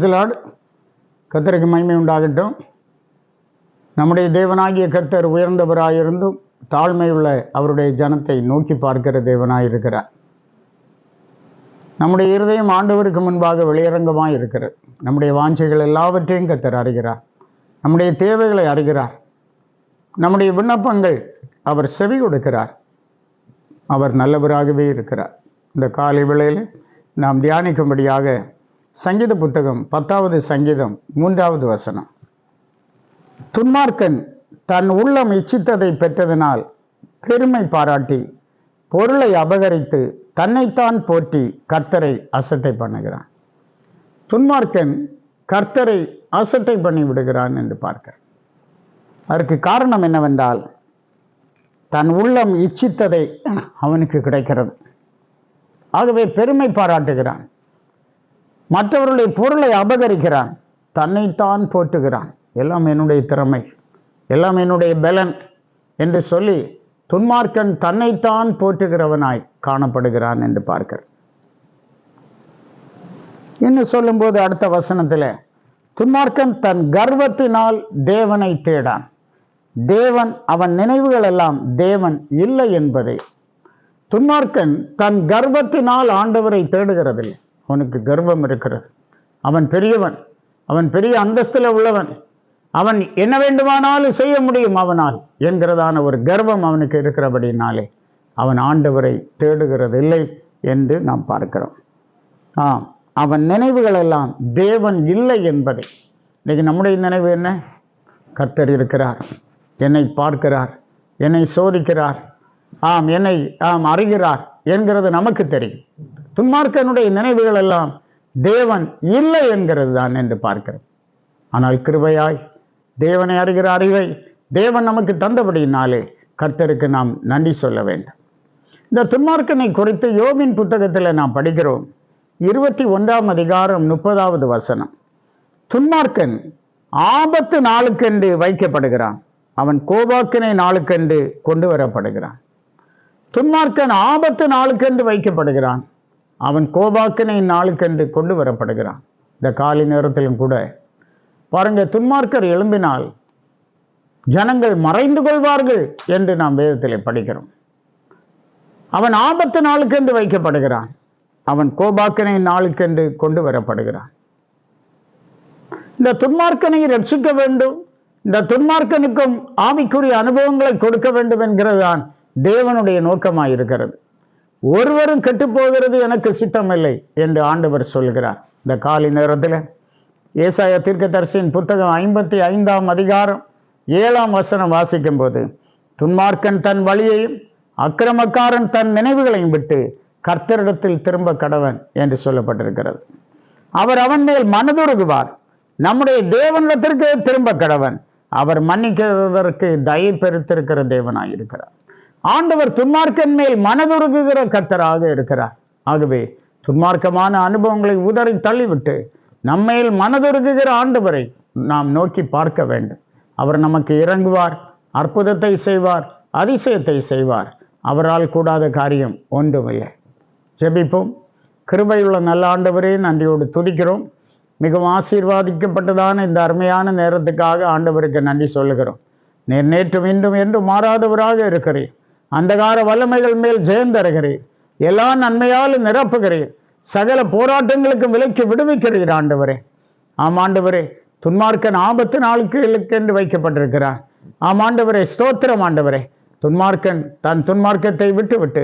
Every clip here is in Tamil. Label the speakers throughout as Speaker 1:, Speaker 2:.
Speaker 1: Praise the Lord. கர்த்தருக்கு மகிமை உண்டாகட்டும். நம்முடைய தேவனாகிய கர்த்தர் உயர்ந்தவராயிருந்தும் தாழ்மையுள்ள அவருடைய ஜனத்தை நோக்கி பார்க்கிற தேவனாயிருக்கிறார். நம்முடைய இருதயம் ஆண்டவருக்கு முன்பாக வெளியரங்கமாக இருக்கிறது. நம்முடைய வாஞ்சைகள் எல்லாவற்றையும் கர்த்தர் அறிகிறார். நம்முடைய தேவைகளை அறிகிறார். நம்முடைய விண்ணப்பங்கள் அவர் செவி கொடுக்கிறார். அவர் நல்லவராகவே இருக்கிறார். இந்த காலை வேளையில் நாம் தியானிக்கும்படியாக சங்கீத புத்தகம் 10வது சங்கீதம் 3வது வசனம். துன்மார்க்கன் தன் உள்ளம் இச்சித்ததை பெற்றதனால் பெருமை பாராட்டி பொருளை அபகரித்து தன்னைத்தான் போற்றி கர்த்தரை அசட்டை பண்ணுகிறான். துன்மார்க்கன் கர்த்தரை அசட்டை பண்ணி விடுகிறான் என்று பார்க்க. அதற்கு காரணம் என்னவென்றால், தன் உள்ளம் இச்சித்ததை அவனுக்கு கிடைக்கிறது. ஆகவே பெருமை பாராட்டுகிறான், மற்றவர்களுடைய பொருளை அபகரிக்கிறான், தன்னைத்தான் போற்றுகிறான். எல்லாம் என்னுடைய திறமை, எல்லாம் என்னுடைய பலன் என்று சொல்லி துன்மார்க்கன் தன்னைத்தான் போற்றுகிறவனாய் காணப்படுகிறான் என்று பார்க்கிறார். இன்னும் சொல்லும்போது அடுத்த வசனத்தில், துன்மார்க்கன் தன் கர்வத்தினால் தேவனை தேடான், தேவன் அவன் நினைவுகள் எல்லாம் தேவன் இல்லை என்பதை. துன்மார்க்கன் தன் கர்வத்தினால் ஆண்டவரை தேடுகிறதில்லை. அவனுக்கு கர்வம் இருக்கிறது. அவன் பெரியவன், அவன் பெரிய அந்தஸ்தில் உள்ளவன், அவன் என்ன வேண்டுமானாலும் செய்ய முடியும் அவனால் என்கிறதான ஒரு கர்வம் அவனுக்கு இருக்கிறபடினாலே அவன் ஆண்டவரை தேடுகிறதில்லை என்று நாம் பார்க்கிறோம். அவன் நினைவுகள் எல்லாம் தேவன் இல்லை என்பதை. இன்னைக்கு நம்முடைய நினைவு என்ன? கர்த்தர் இருக்கிறார், என்னை பார்க்கிறார், என்னை சோதிக்கிறார், என்னை அறிகிறார் என்கிறது நமக்கு தெரியும். துன்மார்க்கனுடைய நினைவுகள் எல்லாம் தேவன் இல்லை என்கிறது தான் என்று பார்க்கிறோம். ஆனால் கிருபையாய் தேவனை அறிகிற அறிவை தேவன் நமக்கு தந்தபடியினாலே கர்த்தருக்கு நாம் நன்றி சொல்ல வேண்டும். இந்த துன்மார்க்கனை குறித்து யோபின் புத்தகத்தில் நாம் படிக்கிறோம். 21ஆம் அதிகாரம் 30வது வசனம். துன்மார்க்கன் ஆபத்து நாளுக்கென்று வைக்கப்படுகிறான், அவன் கோபாக்கினை நாளுக்கென்று கொண்டு வரப்படுகிறான். துன்மார்க்கன் ஆபத்து நாளுக்கென்று வைக்கப்படுகிறான், அவன் கோபாக்கினை நாளுக்கென்று கொண்டு வரப்படுகிறான். இந்த காலை நேரத்திலும் கூட பாருங்க, துன்மார்க்கர் எழும்பினால் ஜனங்கள் மறைந்து கொள்வார்கள் என்று நாம் வேதத்தில் படிக்கிறோம். அவன் ஆபத்து நாளுக்கென்று வைக்கப்படுகிறான், அவன் கோபாக்கினை நாளுக்கென்று கொண்டு வரப்படுகிறான். இந்த துன்மார்க்கனை ரட்சிக்க வேண்டும், இந்த துன்மார்க்கனுக்கும் ஆவிக்குரிய அனுபவங்களை கொடுக்க வேண்டும் என்கிறதுதான் தேவனுடைய நோக்கமாயிருக்கிறது. ஒருவரும் கெட்டுப்போகிறது எனக்கு சித்தமில்லை என்று ஆண்டவர் சொல்கிறார். இந்த காலை நேரத்தில் ஏசாயா தீர்க்கதரிசியின் புத்தகம் 55ஆம் அதிகாரம் 7ஆம் வசனம் வாசிக்கும் போது, துன்மார்க்கன் தன் வழியையும் அக்கிரமக்காரன் தன் நினைவுகளையும் விட்டு கர்த்தரிடத்தில் திரும்ப கடவன் என்று சொல்லப்பட்டிருக்கிறது. அவர் அவன் மேல் மனதுருகுவார், நம்முடைய தேவனிடத்திற்கு திரும்ப கடவன், அவர் மன்னிக்கிறதற்கு தயை பெருத்திருக்கிற தேவனாயிருக்கிறார். ஆண்டவர் துன்மார்க்கன் மேல் மனதுருகுகிற கர்த்தராக இருக்கிறார். ஆகவே துன்மார்க்கமான அனுபவங்களை உதறி தள்ளிவிட்டு நம்மேல் மனதுருகுகிற ஆண்டவரை நாம் நோக்கி பார்க்க வேண்டும். அவர் நமக்கு இறங்குவார், அற்புதத்தை செய்வார், அதிசயத்தை செய்வார். அவரால் கூடாத காரியம் ஒன்றுமில்லை. ஜெபிப்போம். கிருபையுள்ள நல்ல ஆண்டவரே, நன்றியோடு துதிக்கிறோம். மிகவும் ஆசீர்வாதிக்கப்பட்டதான இந்த அருமையான நேரத்துக்காக ஆண்டவருக்கு நன்றி சொல்லுகிறோம். நீர் நேற்றும் இன்றும் என்றும் மாறாதவராக இருக்கிறீர். அந்தகார வல்லமைகள் மேல் ஜெயம் தருகிறீர். எல்லா நன்மையாலும் நிரப்புகிறீர். சகல போராட்டங்களுக்கு விலக்கி விடுவிக்கிறீர் ஆண்டவரே. ஆண்டவரே, துன்மார்க்கன் ஆபத்து நாளுக்கு என்று வைக்கப்பட்டிருக்கிறார். ஆண்டவரே, ஸ்தோத்திரம் ஆண்டவரே. துன்மார்க்கன் தன் துன்மார்க்கத்தை விட்டு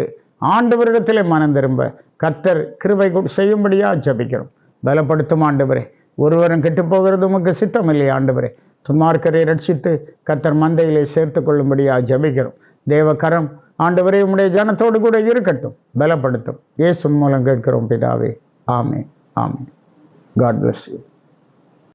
Speaker 1: ஆண்டவரிடத்திலே மனம் திரும்ப கர்த்தர் கிருபை செய்யும்படியா ஜபிக்கிறோம். பலப்படுத்தும் ஆண்டவரே. ஒருவரும் கெட்டு போகிறது உமக்கு சித்தம் இல்லையா ஆண்டவரே? துன்மார்க்கரை ரட்சித்து கர்த்தர் மந்தையிலே சேர்த்து கொள்ளும்படியா ஜபிக்கிறோம். தேவகரம் ஆண்டவரே உம்முடைய ஜனத்தோடு கூட இருக்கட்டும், பலப்படுத்தும். இயேசு மூலம் கேட்கிறோம் பிதாவே. ஆமென். ஆமென். God bless you.